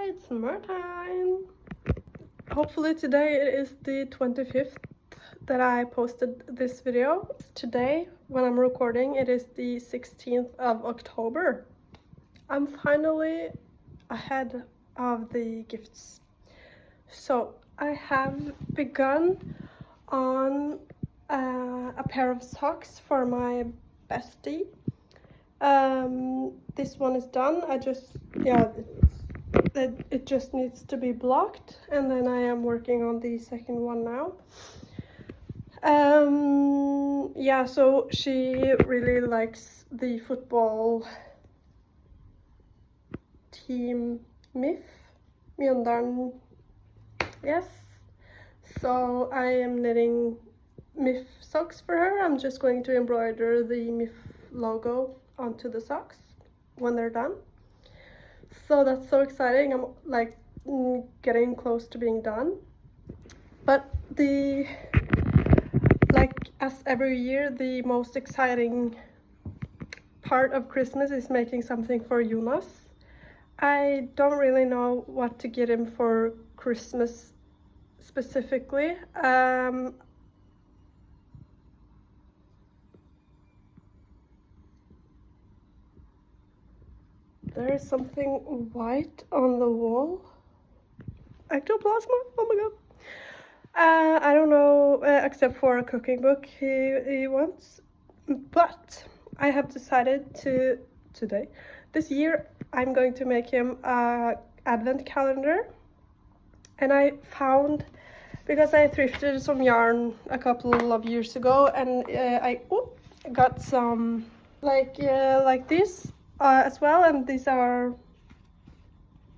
Hi, it's Mørtein. Hopefully today it is the 25th that I posted this video. Today, when I'm recording, it is the 16th of October. I'm finally ahead of the gifts. So I have begun on a pair of socks for my bestie. This one is done. It just needs to be blocked, and then I am working on the second one now. Yeah, so she really likes the football team MIF, Mjøndalen, yes. So I am knitting MIF socks for her. I'm just going to embroider the MIF logo onto the socks when they're done. So that's so exciting. I'm like getting close to being done. But as every year, the most exciting part of Christmas is making something for Jonas. I don't really know what to get him for Christmas specifically. There is something white on the wall. Ectoplasma? Oh my god. I don't know, except for a cooking book he wants. But I have decided this year, I'm going to make him an advent calendar. And I found, because I thrifted some yarn a couple of years ago, and I got some like this as well, and these are,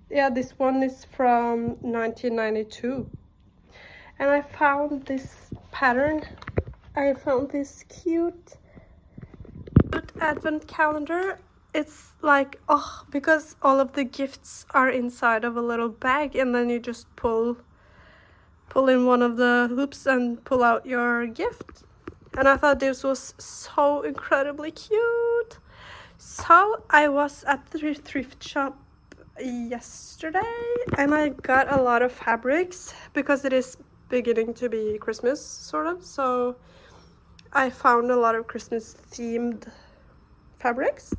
yeah, this one is from 1992, and I found this pattern. I found this cute advent calendar. It's like, oh, because all of the gifts are inside of a little bag, and then you just pull in one of the hoops and pull out your gift. And I thought this was so incredibly cute. So I was at the thrift shop yesterday, and I got a lot of fabrics because it is beginning to be Christmas, sort of. So I found a lot of Christmas themed fabrics.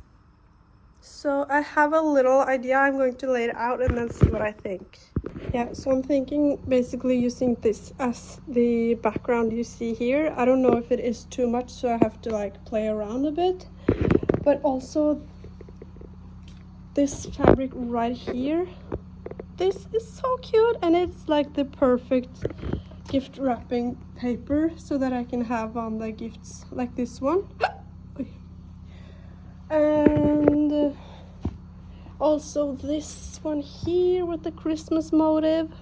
So I have a little idea. I'm going to lay it out and then see what I think. Yeah, so I'm thinking basically using this as the background you see here. I don't know if it is too much, so I have to like play around a bit. But also this fabric right here, this is so cute, and it's like the perfect gift wrapping paper so that I can have on the gifts, like this one. And also this one here with the Christmas motive,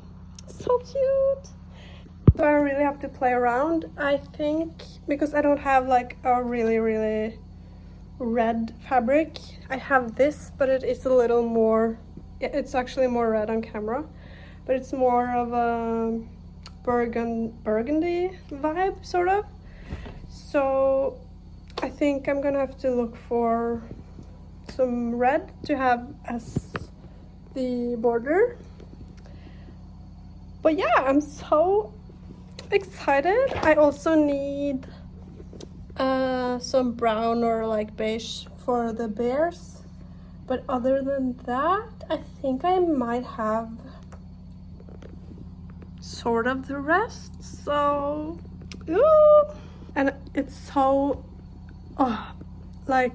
so cute. So I really have to play around, I think, because I don't have like a really red fabric. I have this, but it is a little more, it's actually more red on camera, but it's more of a burgundy vibe, sort of. So I think I'm gonna have to look for some red to have as the border. But yeah, I'm so excited. I also need some brown or like beige for the bears, but other than that, I think I might have sort of the rest. So and it's so like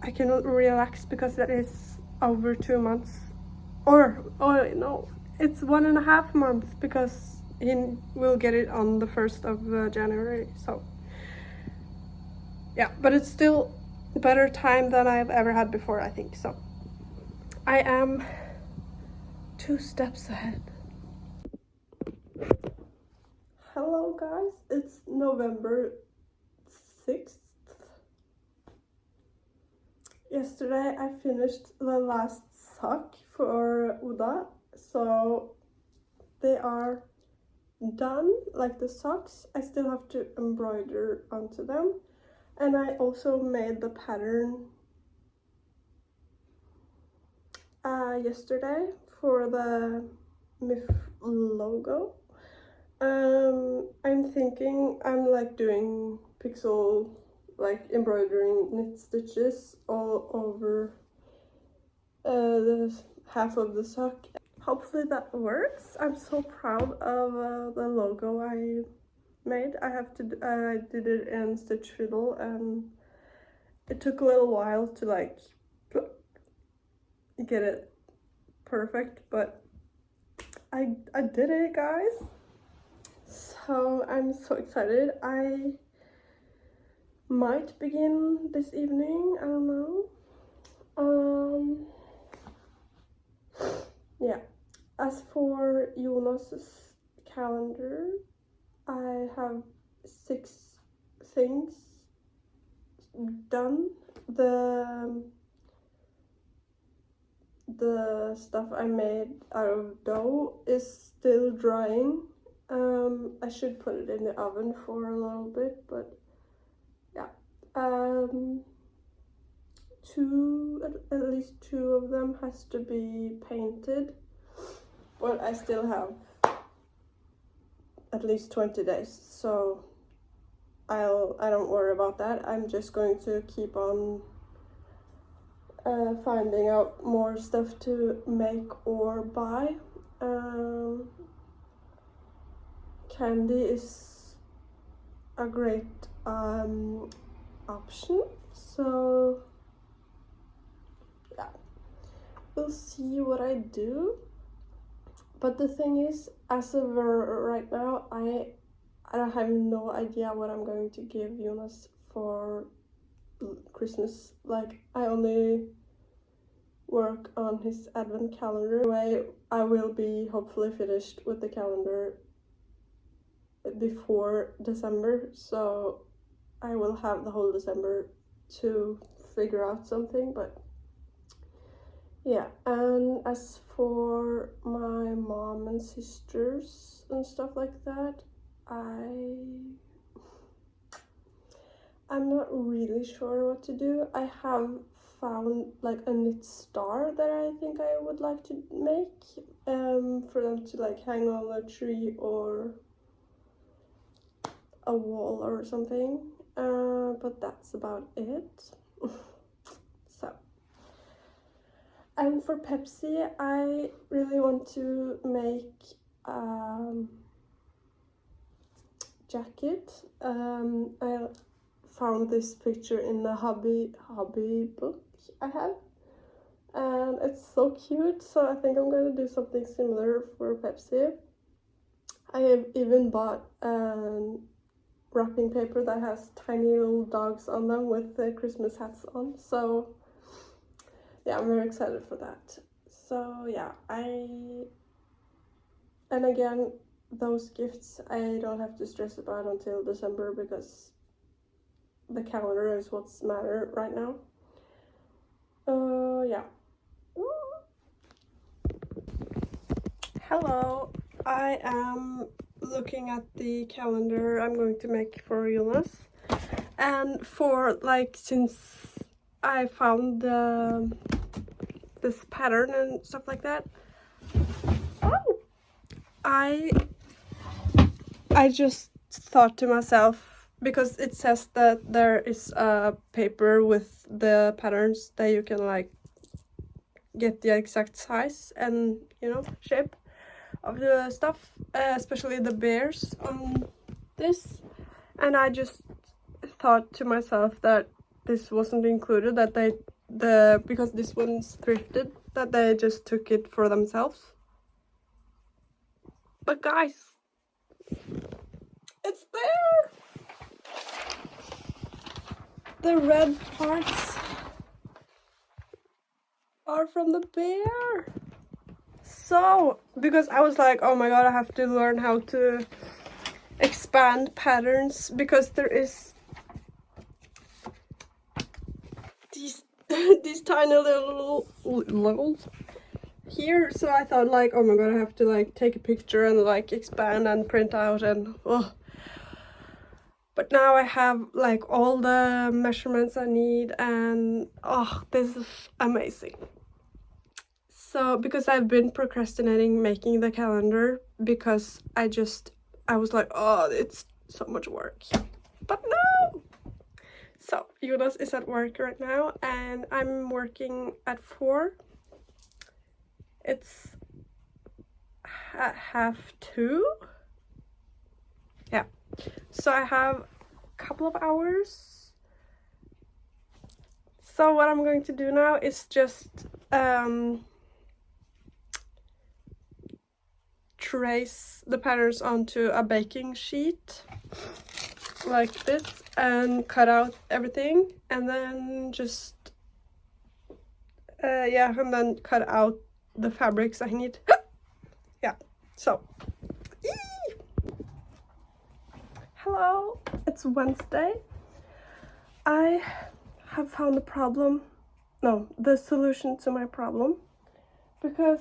I can relax because that is over 2 months, or no, it's 1.5 months, because he will get it on the 1st of January. So yeah, but it's still a better time than I've ever had before, I think. So I am 2 steps ahead. Hello guys, it's November 6th. Yesterday I finished the last sock for Oda, so they are done, like the socks. I still have to embroider onto them, and I also made the pattern yesterday for the MIF logo. I'm thinking I'm like doing pixel, like embroidering knit stitches all over the half of the sock. Hopefully that works. I'm so proud of the logo I made. I did it in Stitch Fiddle, and it took a little while to like get it perfect, but I did it, guys. So I'm so excited. I might begin this evening, I don't know. Yeah, as for Jonas's calendar, I have 6 things done. The stuff I made out of dough is still drying. I should put it in the oven for a little bit, but yeah. At least 2 of them has to be painted, but I still have at least 20 days, so I don't worry about that. I'm just going to keep on finding out more stuff to make or buy. Candy is a great option, so yeah, we'll see what I do. But the thing is, as of right now, I have no idea what I'm going to give Jonas for Christmas. Like, I only work on his advent calendar. Anyway, I will be hopefully finished with the calendar before December, so I will have the whole December to figure out something. But yeah, and as for my mom and sisters and stuff like that, I'm not really sure what to do. I have found like a knit star that I think I would like to make for them to like hang on a tree or a wall or something, but that's about it. So, and for Pepsi, I really want to make jacket. I found this picture in the hobby book I have, and it's so cute, so I think I'm gonna do something similar for Pepsi. I have even bought wrapping paper that has tiny little dogs on them with the Christmas hats on, so yeah, I'm very excited for that. So yeah, and again, those gifts I don't have to stress about until December, because the calendar is what's matter right now. Yeah. Hello, I am looking at the calendar I'm going to make for Jonas, and for like, since I found this pattern and stuff like that, I just thought to myself, because it says that there is a paper with the patterns that you can like get the exact size and, you know, shape of the stuff, especially the bears on this, and I just thought to myself that this wasn't included, that because this one's thrifted, that they just took it for themselves. But guys, it's there! The red parts are from the bear. So, because I was like, oh my god, I have to learn how to expand patterns, because there is these tiny little here, so I thought like, oh my god, I have to like take a picture and like expand and print out, and oh. But now I have like all the measurements I need, and oh, this is amazing. So because I've been procrastinating making the calendar because I was like, oh, it's so much work. But no! So Jonas is at work right now and I'm working at 4. It's at 1:30. Yeah. So I have a couple of hours. So what I'm going to do now is just trace the patterns onto a baking sheet like this and cut out everything and then just yeah, and then cut out the fabrics I need. Yeah, so hello, it's Wednesday. I have found the solution to my problem, because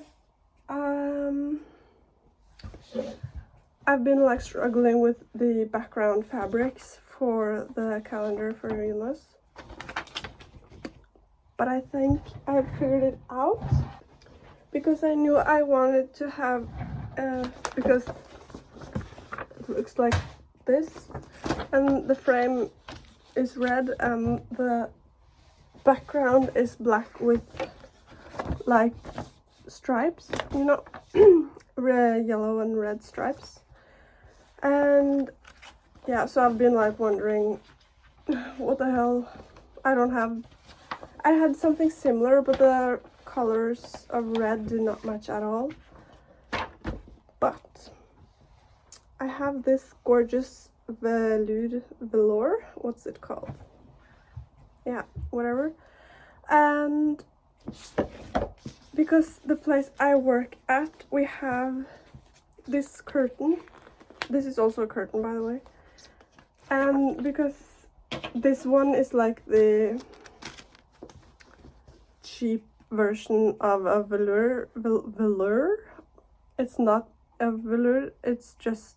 I've been like struggling with the background fabrics for the calendar for Jonas, but I think I figured it out, because I knew I wanted to have because it looks like this and the frame is red and the background is black with like stripes, you know, red, yellow and red stripes. And yeah, so I've been like wondering what the hell. I had something similar, but the colors of red do not match at all. But I have this gorgeous velour, what's it called? Yeah, whatever. And because the place I work at, we have this curtain. This is also a curtain, by the way. And because this one is like the cheap version of a velour. It's not a velour, it's just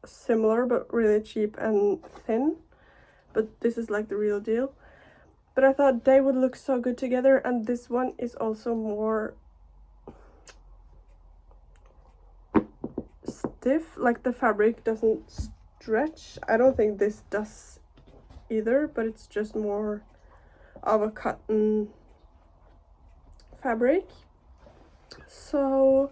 similar but really cheap and thin. But this is like the real deal. But I thought they would look so good together, and this one is also more stiff, like the fabric doesn't stretch. I don't think this does either, but it's just more of a cotton fabric. So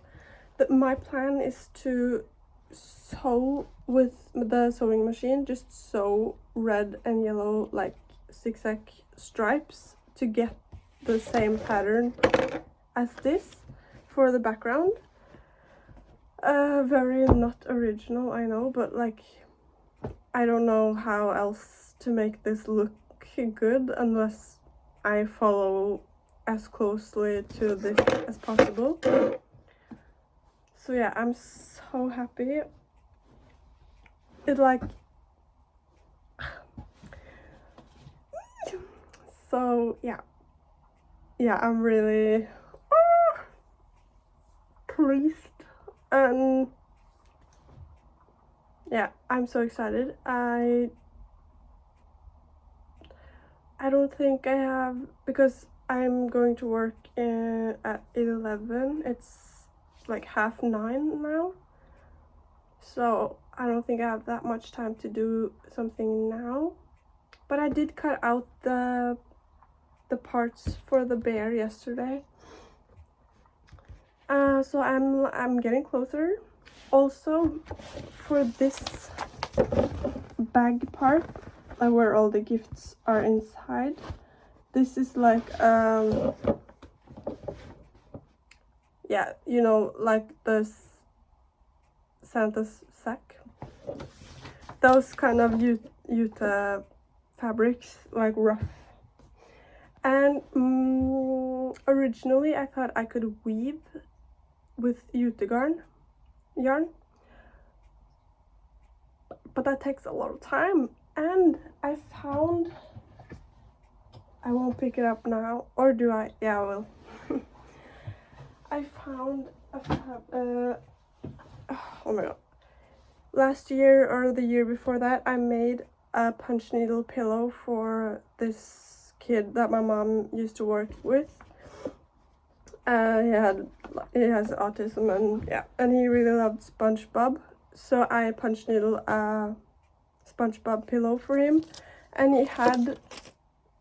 my plan is to sew with the sewing machine, just sew red and yellow like zigzag stripes to get the same pattern as this for the background. Very not original, I know, but like I don't know how else to make this look good unless I follow as closely to this as possible. So yeah, I'm so happy. It like so yeah, I'm really pleased, and yeah, I'm so excited. I don't think I have, because I'm going to work at 11. It's like 9:30 now, so I don't think I have that much time to do something now. But I did cut out the parts for the bear yesterday, so I'm getting closer. Also, for this bag part, where all the gifts are inside, this is like yeah, you know, like the Santa's sack, those kind of Utah fabrics, like rough. And originally I thought I could weave with Utah yarn, but that takes a lot of time. And I found, I won't pick it up now, or do I? Yeah, I will. I found oh my god, last year or the year before that, I made a punch needle pillow for this kid that my mom used to work with, He has autism, and yeah, and he really loved SpongeBob. So I punch needle a SpongeBob pillow for him, and he had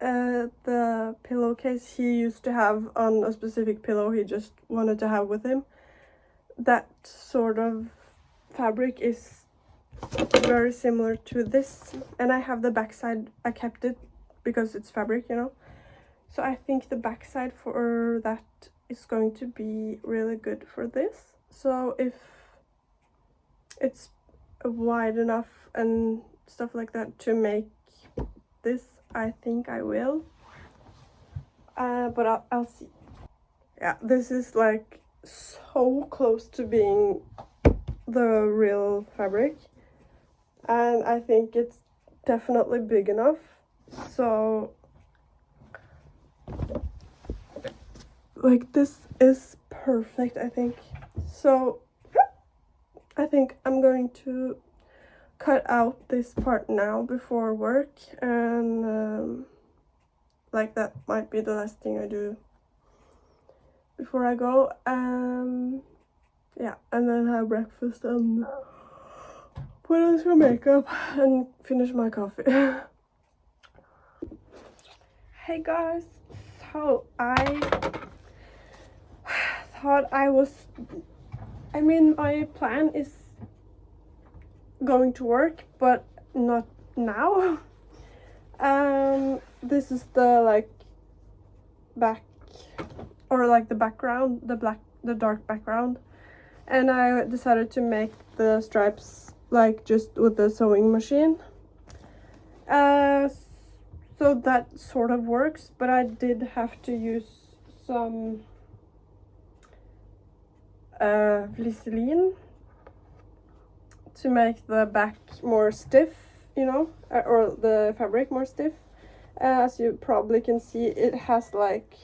the pillowcase he used to have on a specific pillow he just wanted to have with him. That sort of fabric is very similar to this, and I have the backside. I kept it because it's fabric, you know. So I think the backside for that is going to be really good for this. So if it's wide enough and stuff like that to make this, I think I will. But I'll see. Yeah, this is like so close to being the real fabric, and I think it's definitely big enough. So like this is perfect, I think. So I think I'm going to cut out this part now before work, and like that might be the last thing I do before I go. Yeah, and then have breakfast and put on some makeup and finish my coffee. Hey guys, so I thought my plan is going to work, but not now. This is the like back, or like the background, the dark background, and I decided to make the stripes like just with the sewing machine. So that sort of works, but I did have to use some Vaseline to make the back more stiff, you know, or the fabric more stiff. As you probably can see, it has like,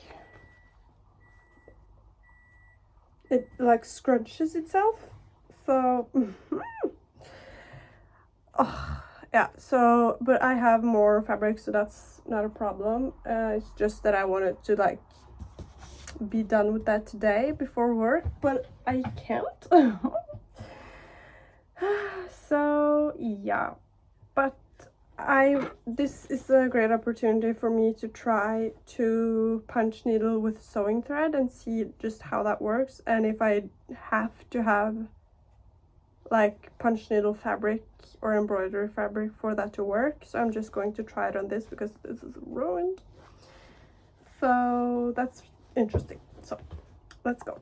it like scrunches itself. So oh yeah, so but I have more fabric, so that's not a problem. It's just that I wanted to like be done with that today before work, but I can't. So yeah, but this is a great opportunity for me to try to punch needle with sewing thread and see just how that works, and if I have to have like punch needle fabric or embroidery fabric for that to work. So I'm just going to try it on this because this is ruined. So that's interesting. So let's go.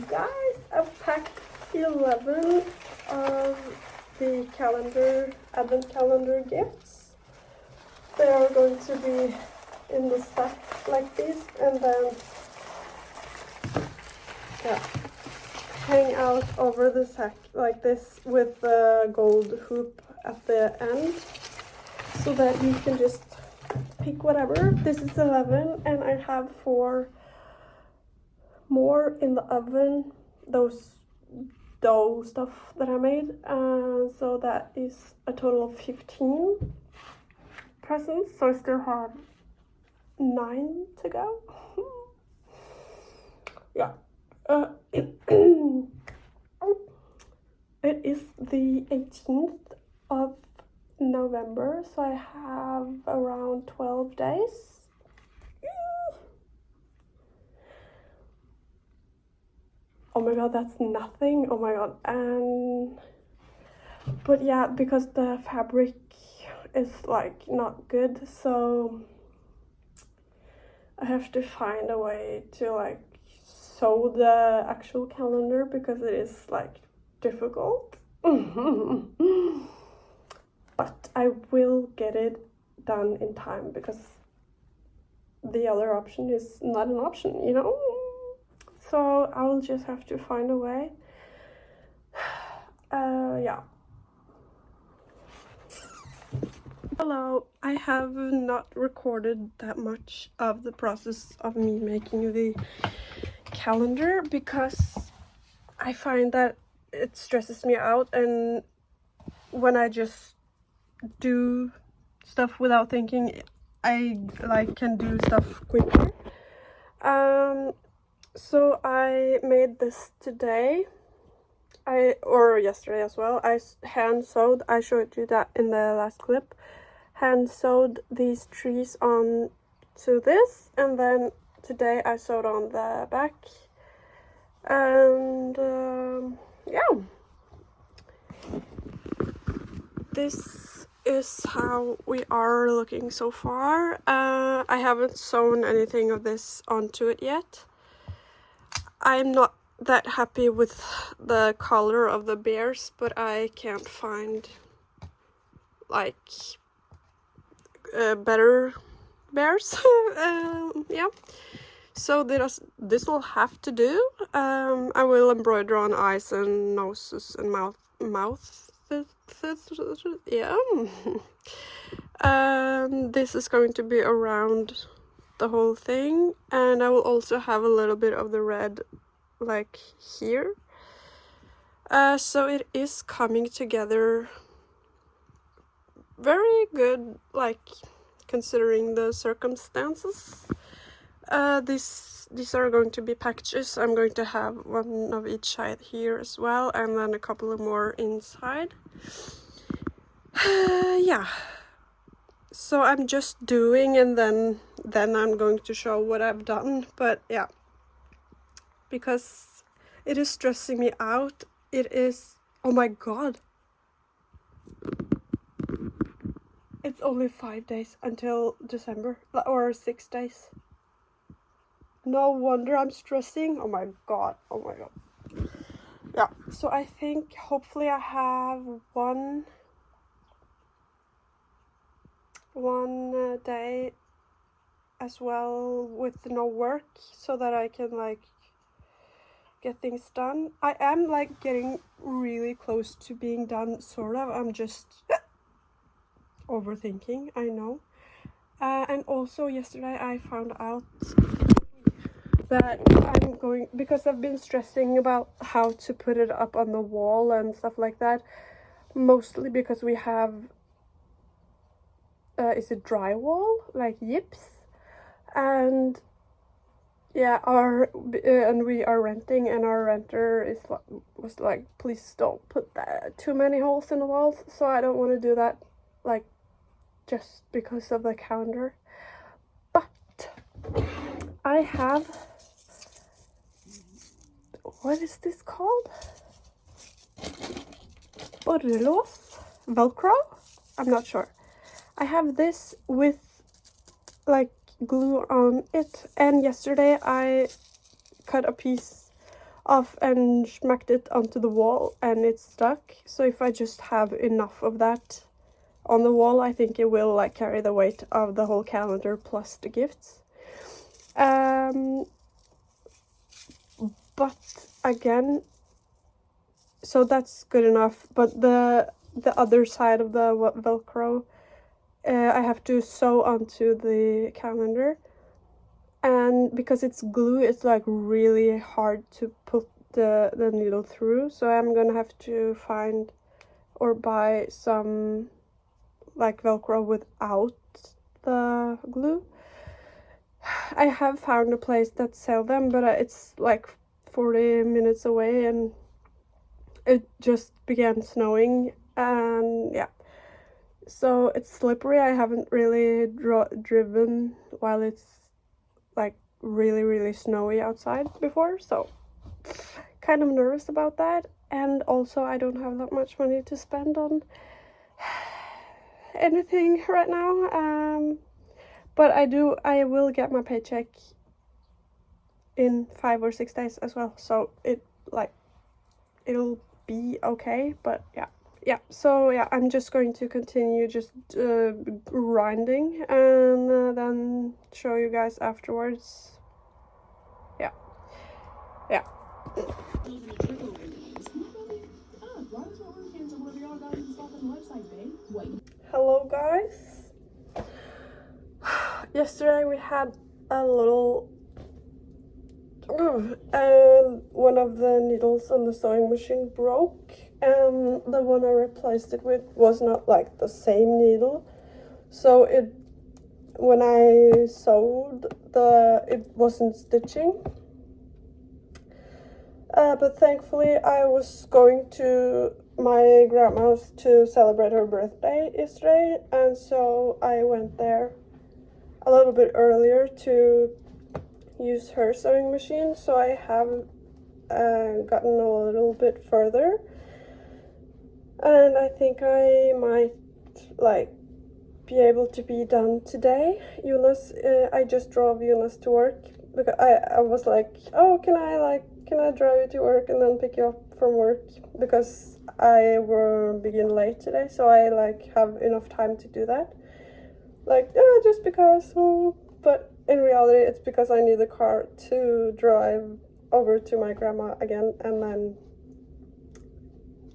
Guys, I've packed 11 of the advent calendar gifts. They are going to be in the sack like this, and then hang out over the sack like this with the gold hoop at the end, so that you can just pick whatever. This is 11, and I have 4 more in the oven, those dough stuff that I made, so that is a total of 15 presents. So I still have 9 to go. Yeah. It is the 18th of November, so I have around 12 days. Oh my god, that's nothing. Oh my god. But yeah, because the fabric is like not good, so I have to find a way to like sew the actual calendar, because it is like difficult. But I will get it done in time, because the other option is not an option, you know? So I will just have to find a way. Yeah. Hello, I have not recorded that much of the process of me making the calendar because I find that it stresses me out, and when I just do stuff without thinking, I like can do stuff quicker. So I made this today, or yesterday as well. I hand sewed, I showed you that in the last clip, hand sewed these trees on to this, and then today I sewed on the back, and yeah, this is how we are looking so far. I haven't sewn anything of this onto it yet. I'm not that happy with the color of the bears, but I can't find like better bears. Yeah, so this will have to do. I will embroider on eyes and noses and mouth. Yeah. This is going to be around the whole thing, and I will also have a little bit of the red like here. So it is coming together very good, like considering the circumstances. These are going to be packages. I'm going to have one of each side here as well, and then a couple of more inside. Yeah, so I'm just doing, and then I'm going to show what I've done. But yeah, because it is stressing me out. It is, oh my god, it's only 5 days until December, or 6 days. No wonder I'm stressing. Oh my god, oh my god. Yeah, so I think hopefully I have one day as well with no work, so that I can like get things done. I am like getting really close to being done, sort of. I'm just overthinking, I know. And also yesterday I found out that I'm going, because I've been stressing about how to put it up on the wall and stuff like that, mostly because we have is it drywall, like yips, and yeah, and we are renting, and our renter was like, please don't put too many holes in the walls. So I don't want to do that, like, just because of the calendar. But I have, what is this called? Borrelås? Velcro? I'm not sure. I have this with like glue on it, and yesterday I cut a piece off and smacked it onto the wall, and it's stuck. So if I just have enough of that on the wall, I think it will like carry the weight of the whole calendar plus the gifts. But again, so that's good enough, but the other side of the Velcro, I have to sew onto the calendar, and because it's glue, it's like really hard to put the needle through. So I'm gonna have to find or buy some like Velcro without the glue. I have found a place that sell them, but it's like 40 minutes away, and it just began snowing, and yeah, so it's slippery. I haven't really driven while it's like really snowy outside before, so kind of nervous about that. And also I don't have that much money to spend on anything right now, but I will get my paycheck in 5 or 6 days as well, so it'll be okay. But yeah, so yeah, I'm just going to continue just grinding, and then show you guys afterwards. Yeah. Hello guys. Yesterday we had a little and one of the needles on the sewing machine broke, and the one I replaced it with was not like the same needle, so when I sewed it wasn't stitching. But thankfully I was going to my grandma's to celebrate her birthday yesterday, and so I went there a little bit earlier to use her sewing machine, so I have gotten a little bit further, and I think I might like be able to be done today. I just drove Jonas to work because I was like, oh, can I drive you to work and then pick you up from work, because I will begin late today, so I like have enough time to do that. Like, yeah, just because, but in reality it's because I need the car to drive over to my grandma again and then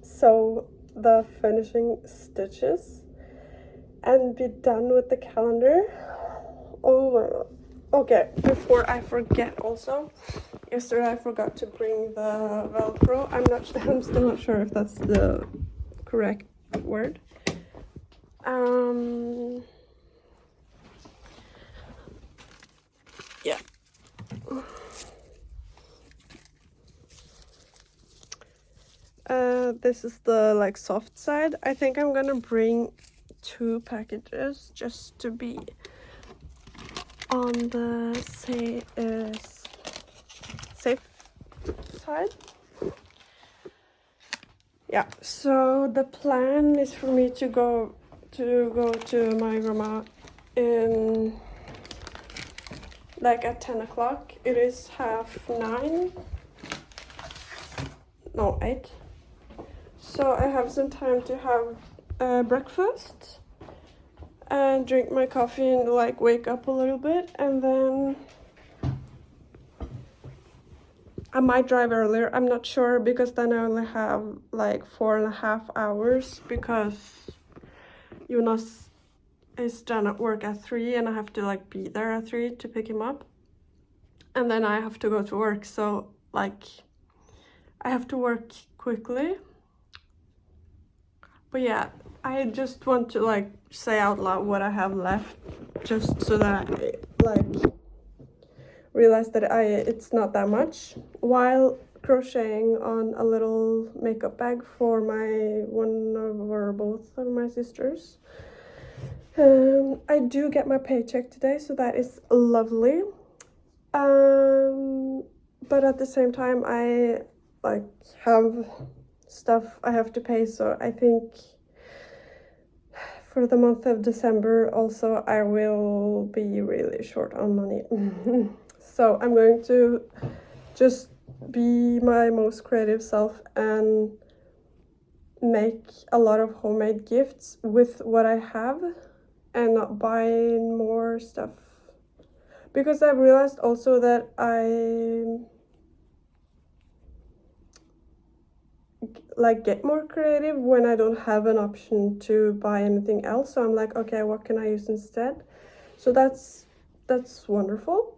sew the finishing stitches and be done with the calendar. Oh my god. Okay, before I forget also, yesterday I forgot to bring the Velcro. I'm still not sure if that's the correct word. Yeah. This is the like soft side. I think I'm gonna bring 2 packages just to be on the safe side. Yeah, so the plan is for me to go to my grandma in like at 10 o'clock. It is 8:30. No, 8. So I have some time to have breakfast and drink my coffee and like wake up a little bit, and then I might drive earlier. I'm not sure, because then I only have like 4.5 hours, because Jonas is done at work at 3 and I have to like be there at 3 to pick him up, and then I have to go to work, so like I have to work quickly. But yeah, I just want to like say out loud what I have left, just so that I like realize that it's not that much, while crocheting on a little makeup bag for one or both of my sisters. I do get my paycheck today, so that is lovely. But at the same time I like have stuff I have to pay, so I think for the month of December also I will be really short on money. So I'm going to just be my most creative self and make a lot of homemade gifts with what I have and not buy more stuff, because I've realized also that I like get more creative when I don't have an option to buy anything else. So I'm like, okay, what can I use instead? So that's wonderful.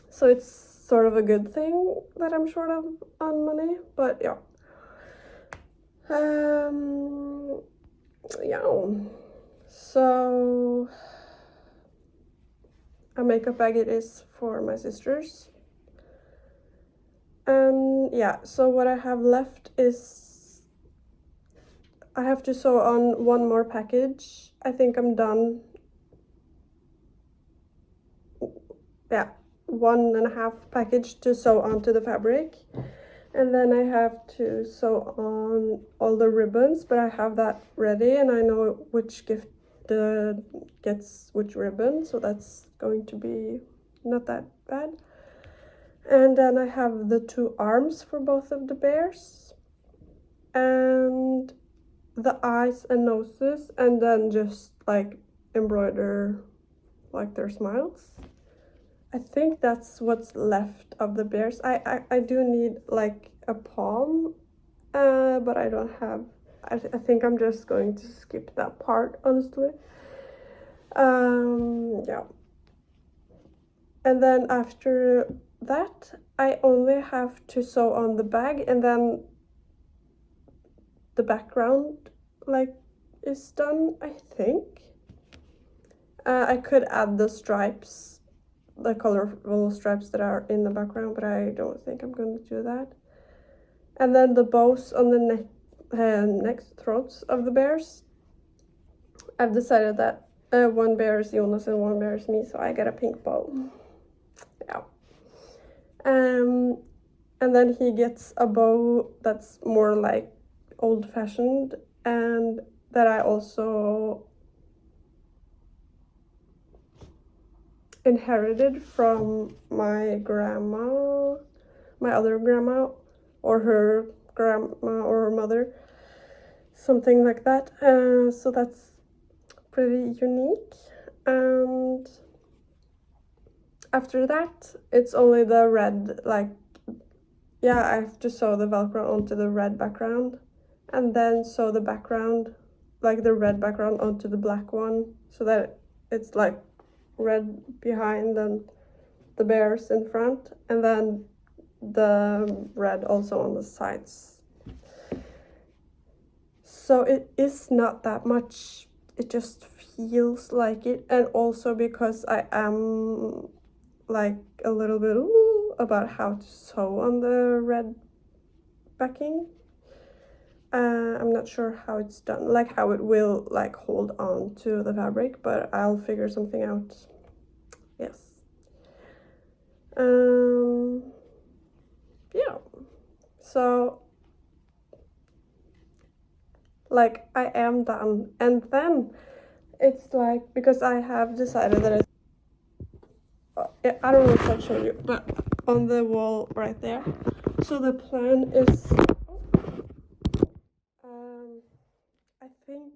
So it's sort of a good thing that I'm short of on money, but yeah. Yeah. So a makeup bag it is for my sisters. And yeah, so what I have left is I have to sew on one more package. I think I'm done. Yeah, 1.5 package to sew onto the fabric, and then I have to sew on all the ribbons, but I have that ready and I know which gift gets which ribbon, so that's going to be not that bad. And then I have the 2 arms for both of the bears and the eyes and noses, and then just like embroider like their smiles. I think that's what's left of the bears. I do need like a palm, but I don't have. I think I'm just going to skip that part, honestly. Yeah. And then after that, I only have to sew on the bag, and then the background like is done, I think. I could add the stripes, the colorful stripes that are in the background, but I don't think I'm going to do that. And then the bows on the neck throats of the bears, I've decided that one bear is Jonas and one bear is me, so I get a pink bow. Yeah. And then he gets a bow that's more like old-fashioned, and that I also inherited from my grandma, my other grandma, or her grandma or her mother, something like that. So that's pretty unique. And after that, it's only the red, like, yeah, I have to sew the Velcro onto the red background, and then sew the background, like the red background, onto the black one, so that it's like red behind and the bears in front, and then the red also on the sides. So it is not that much, it just feels like it. And also because I am like a little bit about how to sew on the red backing. I'm not sure how it's done, like how it will like hold on to the fabric, but I'll figure something out. Yes. Yeah. So like I am done, and then it's like, because I have decided that I don't know if I showed you, but on the wall right there. So the plan is, I think,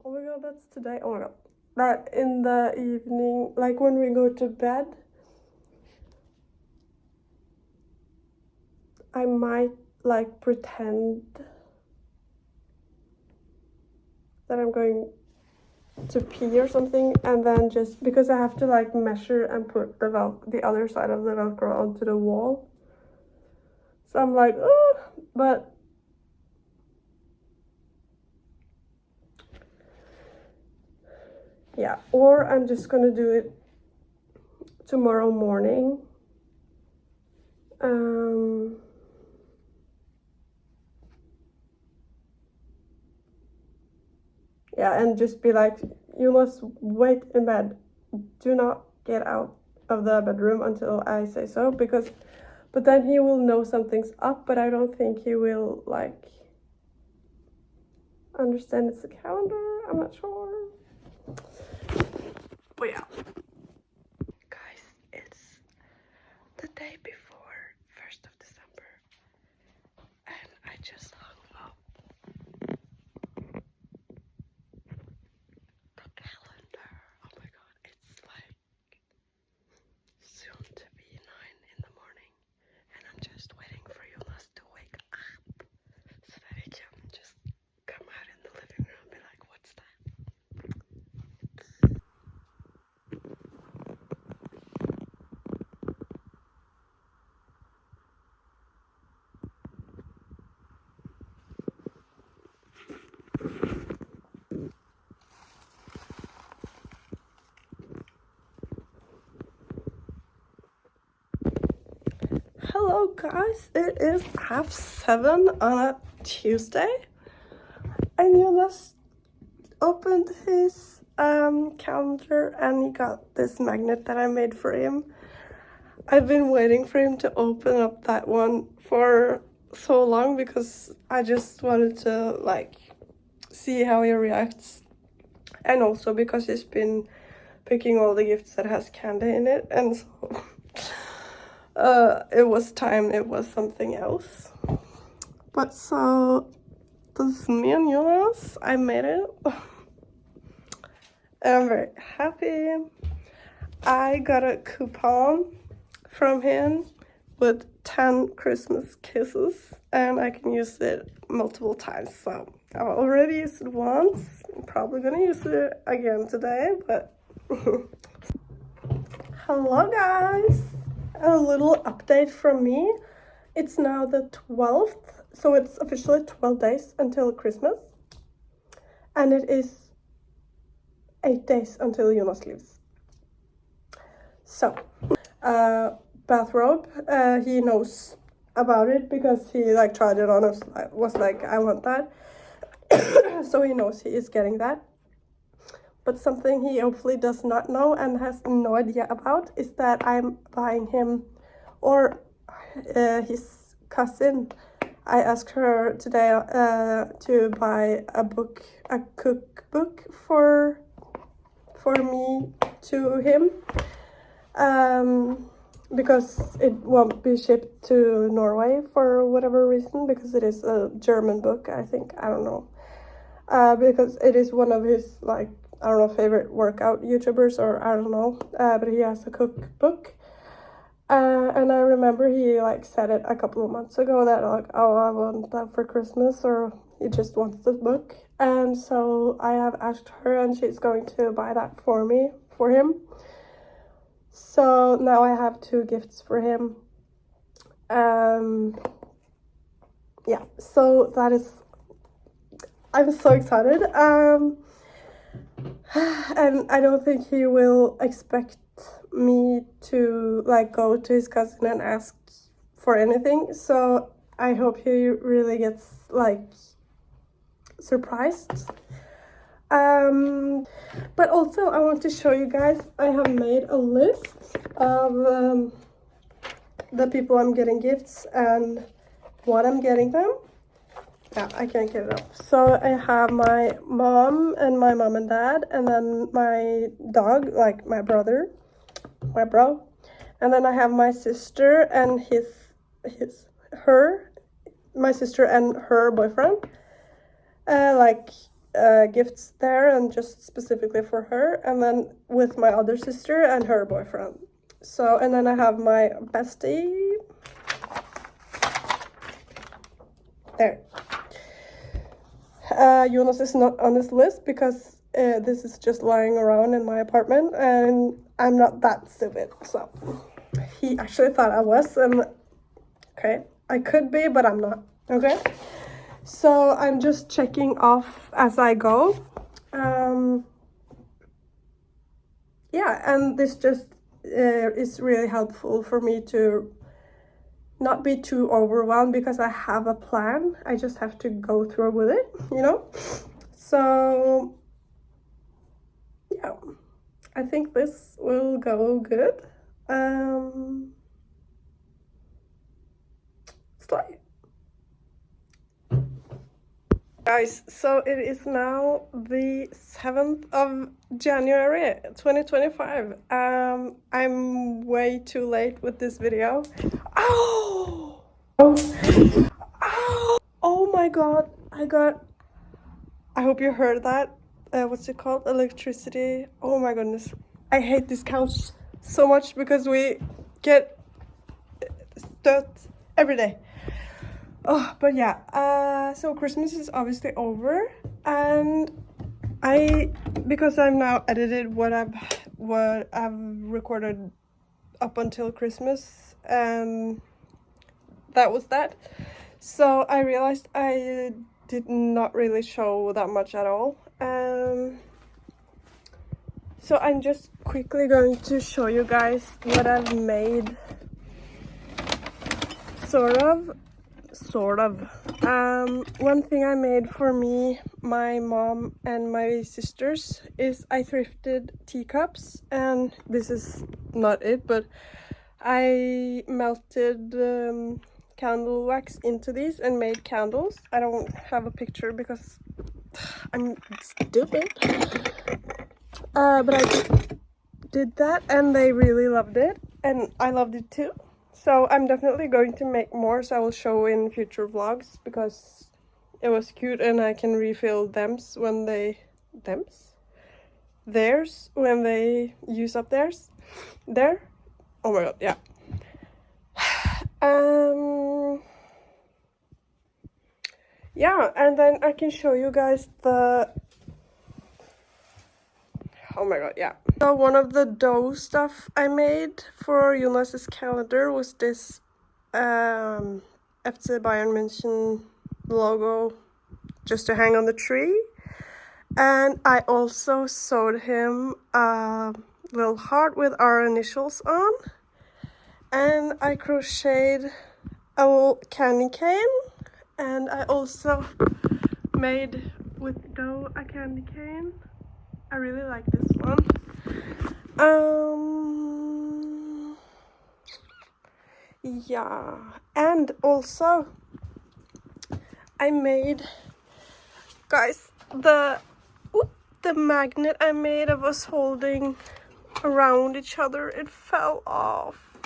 oh my god, that's today. Oh my god, that in the evening, like when we go to bed, I might like pretend that I'm going to pee or something, and then just because I have to like measure and put the other side of the Velcro onto the wall. So I'm like, oh, but yeah, or I'm just gonna do it tomorrow morning. Yeah, and just be like, you must wait in bed, do not get out of the bedroom until I say so, because but then he will know something's up, but I don't think he will like understand it's a calendar. I'm not sure. But yeah, guys, it's the day before 1st of December, and I just hung up the calendar. Oh my god, it's like soon to be 9 in the morning, and I'm just waiting for Jonas to wake up so that he can just come out in the living room and be like, what's that? Hello guys, it is 7:30 on a Tuesday, and Jonas opened his calendar and he got this magnet that I made for him. I've been waiting for him to open up that one for so long because I just wanted to like see how he reacts, and also because he's been picking all the gifts that has candy in it, and so it was time it was something else. But so this is me and Jonas. I made it. And I'm very happy. I got a coupon from him with 10 Christmas kisses, and I can use it multiple times. So I've already used it once. I'm probably gonna use it again today, but hello guys. a little update from me. It's now the 12th, so it's officially 12 days until Christmas. And it is 8 days until Jonas leaves. So, bathrobe, he knows about it because he like tried it on us, was like, I want that. So he knows he is getting that. But something he hopefully does not know and has no idea about is that I'm buying him, or his cousin. I asked her today to buy a cookbook for me to him, because it won't be shipped to Norway for whatever reason, because it is a German book, I think. I don't know. Because it is one of his, like, I don't know, favorite workout YouTubers, or I don't know, but he has a cookbook. And I remember he like said it a couple of months ago that like, oh, I want that for Christmas, or he just wants the book. And so I have asked her, and she's going to buy that for him. So now I have 2 gifts for him. Yeah, so that is, I'm so excited. And I don't think he will expect me to like go to his cousin and ask for anything, so I hope he really gets like surprised. But also I want to show you guys, I have made a list of the people I'm getting gifts and what I'm getting them. Yeah, I can't get it up. So I have my mom and dad, and then my dog, like my brother, my bro, and then I have my sister and my sister and her boyfriend, gifts there, and just specifically for her, and then with my other sister and her boyfriend. So, and then I have my bestie there. Jonas is not on this list because this is just lying around in my apartment, and I'm not that stupid. So he actually thought I was, and okay, I could be, but I'm not. Okay, so I'm just checking off as I go. Yeah, and this just is really helpful for me to not be too overwhelmed, because I have a plan. I just have to go through with it, you know? So yeah, I think this will go good. Slide. Guys, so it is now the 7th of January 2025. I'm way too late with this video. Oh! Oh! Oh my god, I hope you heard that. What's it called? Electricity. Oh my goodness. I hate this couch so much because we get dirt every day. Oh, but yeah, so Christmas is obviously over, and because I've now edited what I've recorded up until Christmas, and that was that. So I realized I did not really show that much at all. So I'm just quickly going to show you guys what I've made, sort of. One thing I made for me, my mom, and my sisters is I thrifted teacups, and this is not it, but I melted candle wax into these and made candles. I don't have a picture because I'm stupid, but I did that, and they really loved it, and I loved it too. So I'm definitely going to make more, so I will show in future vlogs, because it was cute, and I can refill theirs when they use up theirs. There. Oh my god, yeah. Yeah, and then I can show you guys the, Oh my god, yeah. So one of the dough stuff I made for Jonas's calendar was this FC Bayern München logo just to hang on the tree. And I also sewed him a little heart with our initials on. And I crocheted a little candy cane. And I also made with dough a candy cane. I really like this one. Yeah, and also I made, guys, the magnet I made of us holding around each other, it fell off.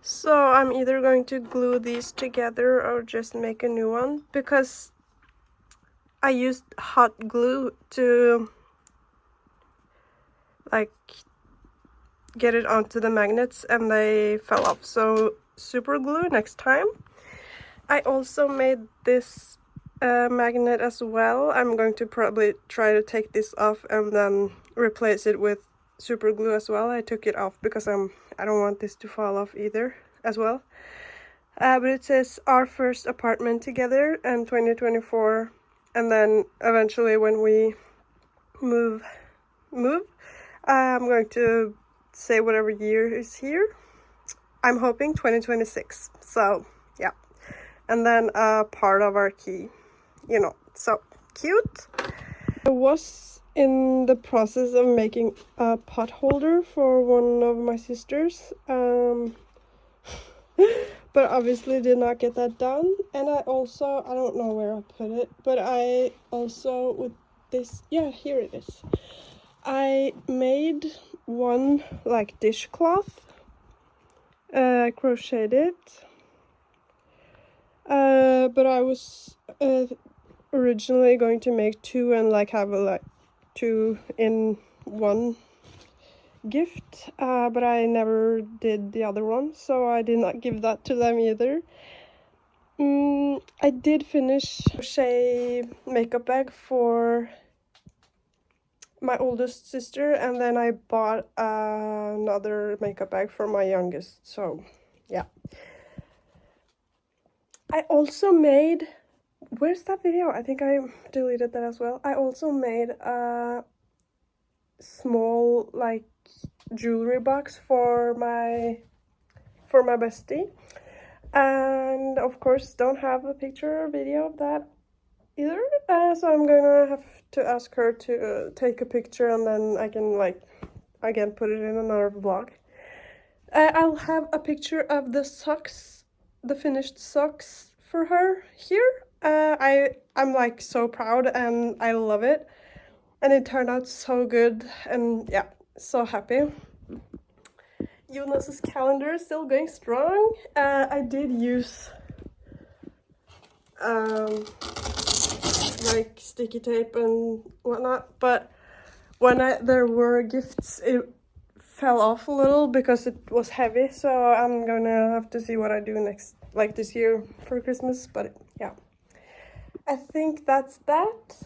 So I'm either going to glue these together or just make a new one, because I used hot glue to like get it onto the magnets and they fell off. So super glue next time. I also made this magnet as well. I'm going to probably try to take this off and then replace it with super glue as well. I took it off because I don't want this to fall off either as well. But it says our first apartment together in 2024, and then eventually when we move, I'm going to say whatever year is here. I'm hoping 2026. So yeah, and then part of our key, you know, so cute. I was in the process of making a pot holder for one of my sisters, but obviously did not get that done. And I also, I don't know where I put it, but I also, with this, yeah, here it is, I made one like dishcloth. I crocheted it, but I was originally going to make two and like have a like 2 in 1 gift, but I never did the other one, so I did not give that to them either. I did finish crochet makeup bag for my oldest sister, and then I bought another makeup bag for my youngest, so yeah. I also made, where's that video? I think I deleted that as well. I also made a small like jewelry box for my bestie, and of course don't have a picture or video of that either, so I'm gonna have to ask her to take a picture, and then I can like again put it in another vlog. I'll have a picture of the socks, the finished socks for her here. I'm like so proud and I love it, and it turned out so good, and yeah, so happy. Jonas's calendar is still going strong. I did use like sticky tape and whatnot, but when there were gifts, it fell off a little because it was heavy, so I'm gonna have to see what I do next, like this year for Christmas. But yeah, I think that's that.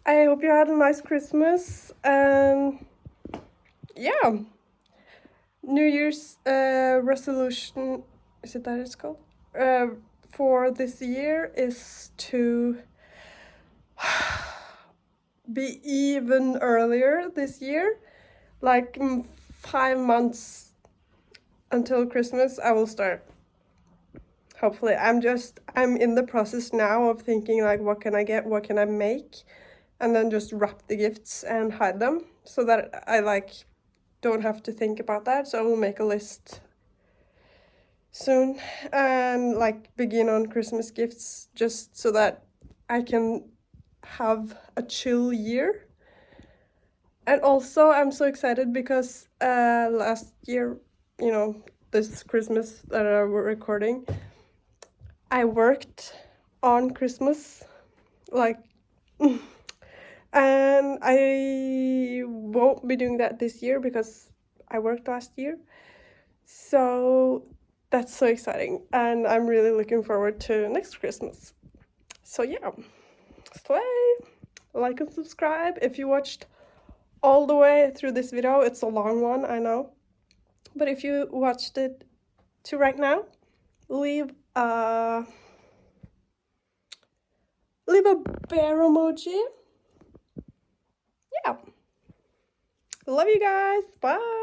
I hope you had a nice Christmas, and yeah, New Year's resolution, is it that it's called, for this year is to be even earlier this year, like 5 months until Christmas I will start. Hopefully. I'm in the process now of thinking like, what can I get, what can I make, and then just wrap the gifts and hide them so that I like don't have to think about that. So I will make a list soon and like begin on Christmas gifts, just so that I can have a chill year. And also I'm so excited because last year, you know, this Christmas that we're recording, I worked on Christmas, like and I won't be doing that this year because I worked last year. So that's so exciting, and I'm really looking forward to next Christmas. So yeah, slay, like and subscribe if you watched all the way through this video. It's a long one, I know. But if you watched it to right now, leave a bear emoji. Yeah. Love you guys. Bye.